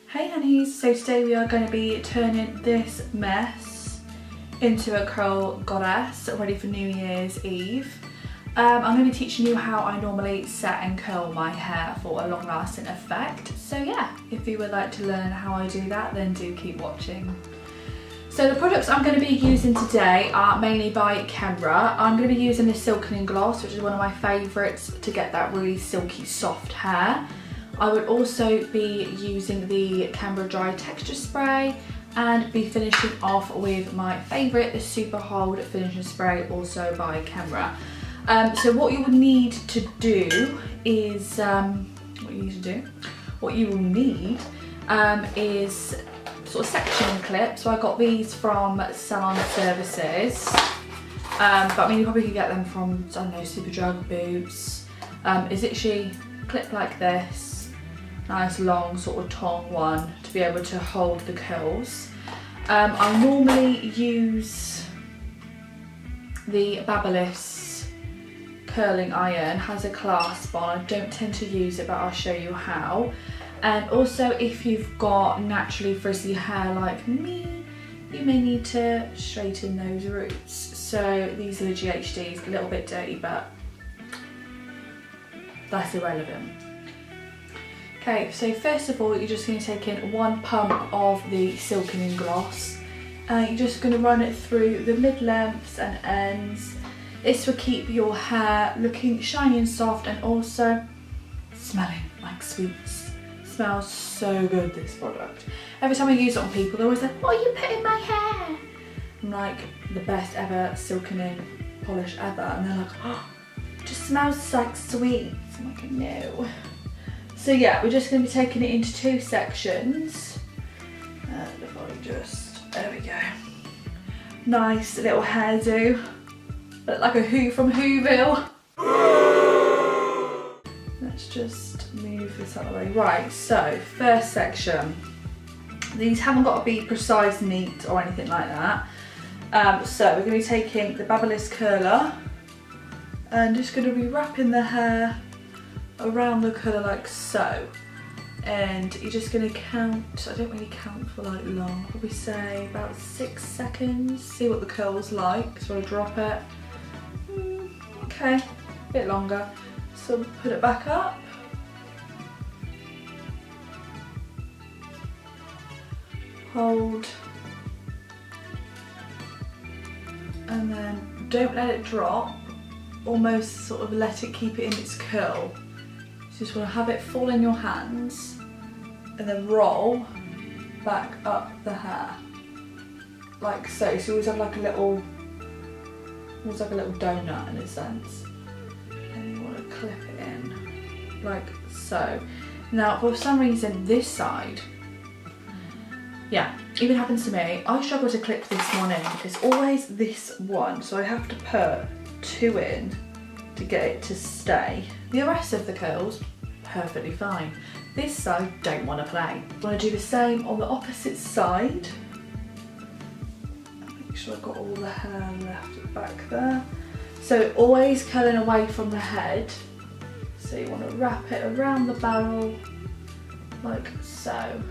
Hey honeys, so today we are going to be turning this mess into a curl goddess ready for New Year's Eve. I'm going to be teaching you how I normally set and curl my hair for a long lasting effect. So yeah, if you would like to learn how I do that, then do keep watching. So the products I'm going to be using today are mainly by Kenra. I'm going to be using the silkening gloss, which is one of my favourites to get that really silky soft hair. I would also be using the Kenra Dry Texture Spray and be finishing off with my favourite, the Super Hold Finishing Spray, also by Kenra. So what you will need to do is, what you will need is sort of section clips. So I got these from Salon Services, but I mean you probably could get them from, I don't know, Superdrug, Boots. It's literally clip like this. Nice long sort of tongue one to be able to hold the curls. I normally use the babyliss curling iron, has a clasp on. I don't tend to use it, but I'll show you how. And also if you've got naturally frizzy hair like me, you may need to straighten those roots. So these are the GHDs, a little bit dirty, but that's irrelevant. Okay, so first of all, you're just going to take in 1 pump of the silkening gloss. You're just going to run it through the mid-lengths and ends. This will keep your hair looking shiny and soft and also smelling like sweets. Smells so good, this product. Every time I use it on people, they're always like, what are you putting in my hair? I'm like, the best ever silkening polish ever. And they're like, oh, it just smells like sweets. I'm like, no. So yeah, we're just going to be taking it into 2 sections. And if I just, there we go. Nice little hairdo. Look like a Who from Whoville. Let's just move this out of the way. Right, so first section. These haven't got to be precise, neat or anything like that. So we're going to be taking the babyliss curler and just going to be wrapping the hair around the colour like so, and you're just going to count, I don't really count for like long, I'll probably say about 6 seconds, see what the curl's like, so I'll drop it, okay, a bit longer, so put it back up, hold, and then don't let it drop, almost sort of let it keep it in its curl. You just want to have it fall in your hands and then roll back up the hair like so. So you always have like a little, almost like a little donut in a sense, and you want to clip it in like so. Now for some reason this side, yeah, even happens to me, I struggle to clip this one in. It's always this one, so I have to put 2 in to get it to stay. The rest of the curls, perfectly fine. This side, don't want to play. Want to do the same on the opposite side. Make sure I've got all the hair left back there. So always curling away from the head. So you want to wrap it around the barrel like so.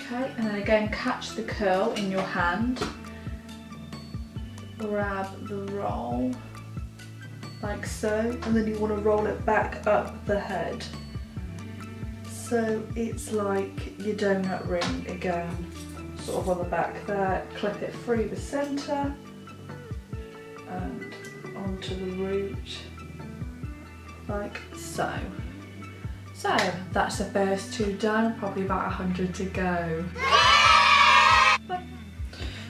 Okay, and then again catch the curl in your hand. Grab the roll like so, and then you want to roll it back up the head so it's like your donut ring again, sort of on the back there. Clip it through the centre and onto the root like so. So that's the first 2 done, probably about 100 to go.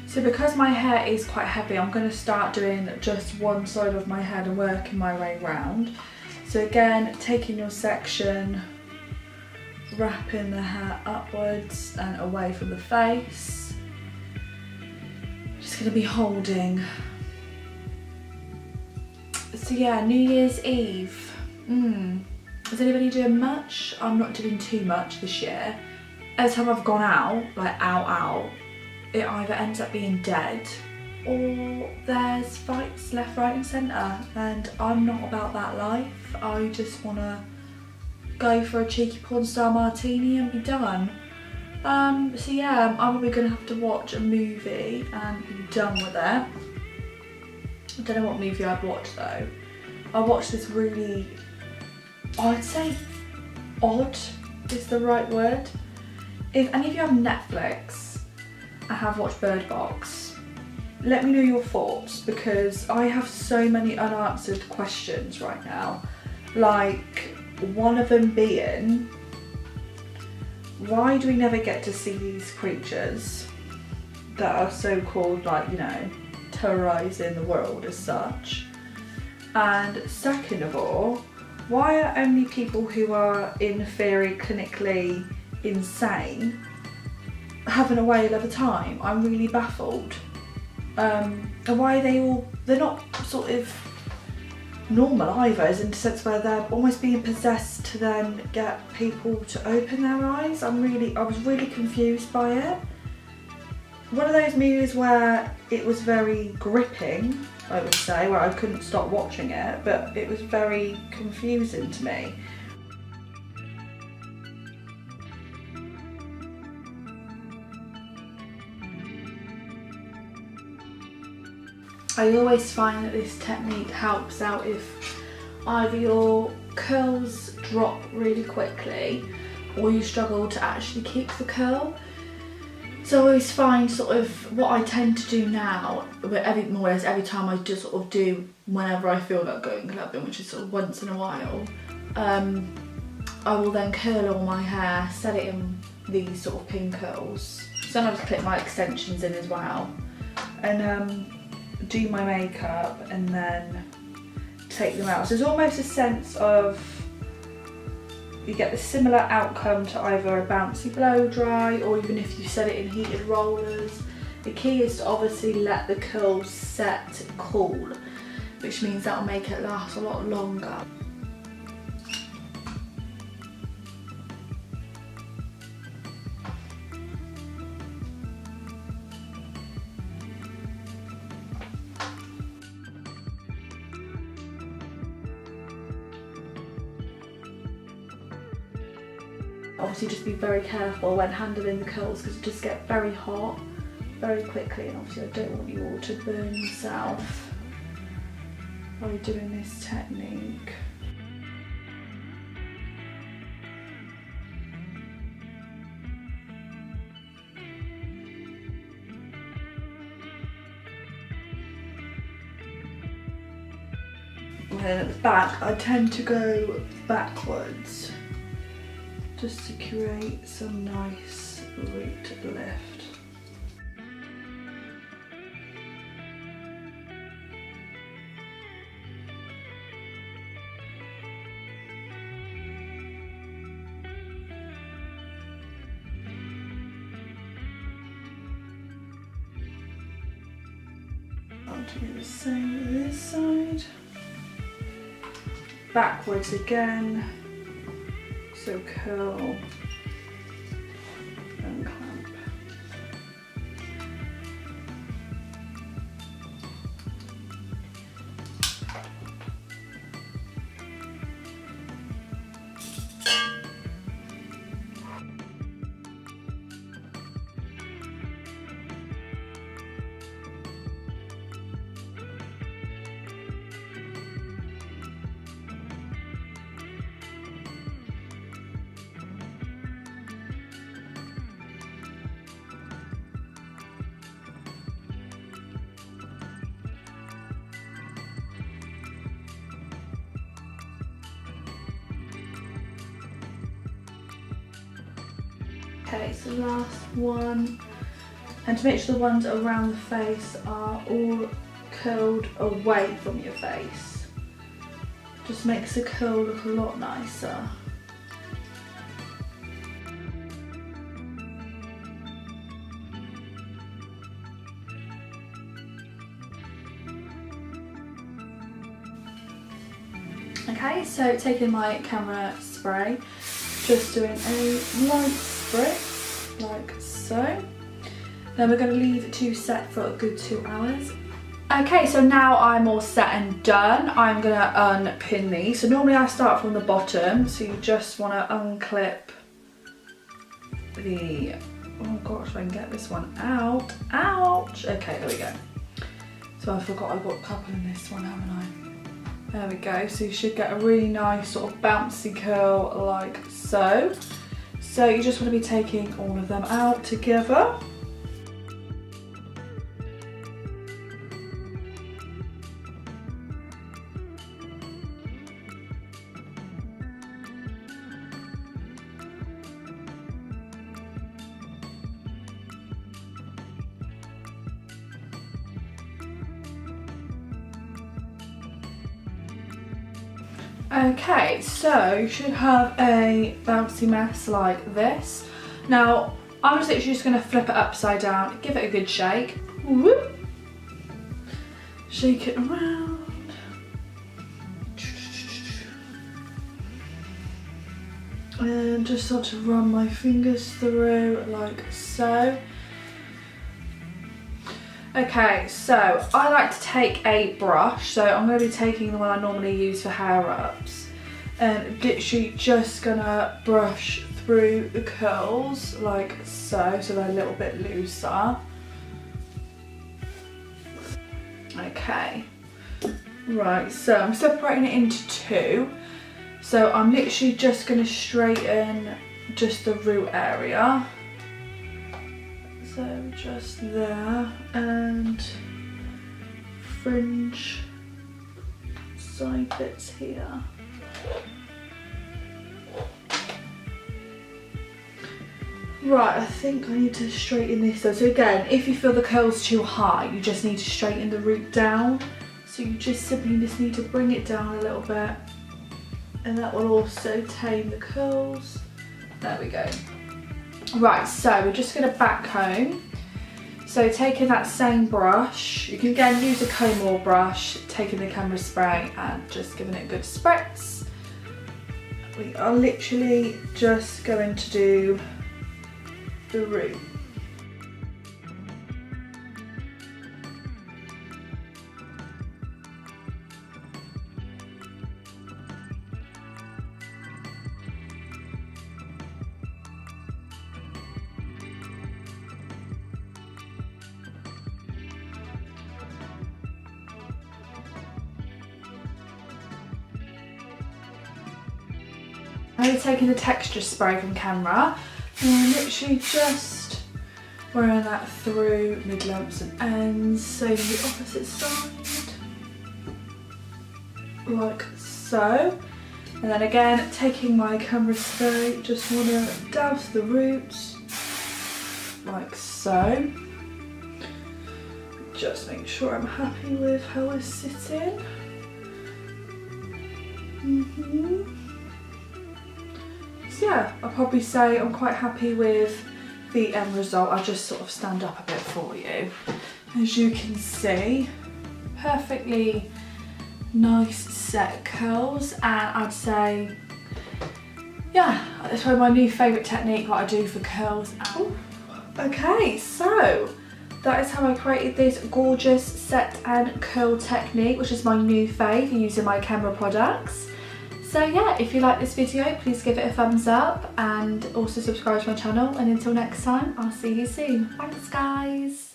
So because my hair is quite heavy, I'm going to start doing just one side of my head and working my way round. So again, taking your section, wrapping the hair upwards and away from the face. Just going to be holding. So yeah, New Year's Eve. Is anybody doing much? I'm not doing too much this year. Every time I've gone out, like out, it either ends up being dead or there's fights left, right and centre, and I'm not about that life. I just want to go for a cheeky porn star martini and be done. So yeah, I'm probably going to have to watch a movie and be done with it. I don't know what movie I'd watch though. I watched this really, I'd say odd is the right word. If any of you have Netflix, I have watched Bird Box. Let me know your thoughts, because I have so many unanswered questions right now. Like, one of them being, why do we never get to see these creatures that are so-called, like, you know, terrorising the world as such? And second of all, why are only people who are in theory clinically insane having a whale of a time? I'm really baffled. And why are they all, they're not sort of normal either, as in the sense where they're almost being possessed to then get people to open their eyes. I was really confused by it. One of those movies where it was very gripping, I would say, where I couldn't stop watching it, but it was very confusing to me. I always find that this technique helps out if either your curls drop really quickly or you struggle to actually keep the curl. So I always find sort of what I tend to do now, but every time I just sort of do whenever I feel like going clubbing, which is sort of once in a while, I will then curl all my hair, set it in these sort of pin curls. Sometimes clip my extensions in as well, and do my makeup and then take them out. So it's almost a sense of, you get the similar outcome to either a bouncy blow dry or even if you set it in heated rollers. The key is to obviously let the curls set cool, which means that will make it last a lot longer. Obviously just be very careful when handling the curls, because it just get very hot very quickly, and obviously I don't want you all to burn yourself while you're doing this technique. And then at the back I tend to go backwards, just to create some nice root lift. I'll do the same with this side. Backwards again. So curl and clamp. Okay, so last one, and to make sure the ones around the face are all curled away from your face, just makes the curl look a lot nicer. Okay, so taking my Kenra spray, just doing a light spritz, like so. Then we're going to leave it to set for a good 2 hours. Okay, so now I'm all set and done. I'm gonna unpin these. So normally I start from the bottom, so you just wanna unclip the, oh gosh, if I can get this one out. Ouch! Okay, there we go. So I forgot I've got a couple in this one, haven't I? There we go. So you should get a really nice sort of bouncy curl like so. So you just want to be taking all of them out together. Okay, so you should have a bouncy mess like this. Now, I'm just literally just going to flip it upside down, give it a good shake. Whoop. Shake it around. And just sort of run my fingers through like so. Okay, so I like to take a brush, so I'm going to be taking the one I normally use for hair ups, and literally just gonna brush through the curls like so, so they're a little bit looser. Okay, right, so I'm separating it into two, so I'm literally just going to straighten just the root area. So just there, and fringe side bits here. Right, I think I need to straighten this though. So again, if you feel the curl's too high, you just need to straighten the root down. So you just simply need to bring it down a little bit, and that will also tame the curls. There we go. Right, so we're just going to back comb. So taking that same brush, you can again use a comb or brush, taking the Kenra spray and just giving it a good spritz. We are literally just going to do the root. I'm taking the texture spray from Kenra, and I'm literally just wearing that through mid-lumps and ends, same the opposite side, like so. And then again, taking my Kenra spray, just want to douse the roots, like so. Just make sure I'm happy with how it's sitting. Yeah, I'll probably say I'm quite happy with the end result. I'll just sort of stand up a bit for you. As you can see, perfectly nice set curls, and I'd say, yeah, it's probably my new favourite technique, what I do for curls. Okay, so that is how I created this gorgeous set and curl technique, which is my new fave using my Kenra products. So yeah, if you like this video, please give it a thumbs up and also subscribe to my channel. And until next time, I'll see you soon. Thanks guys.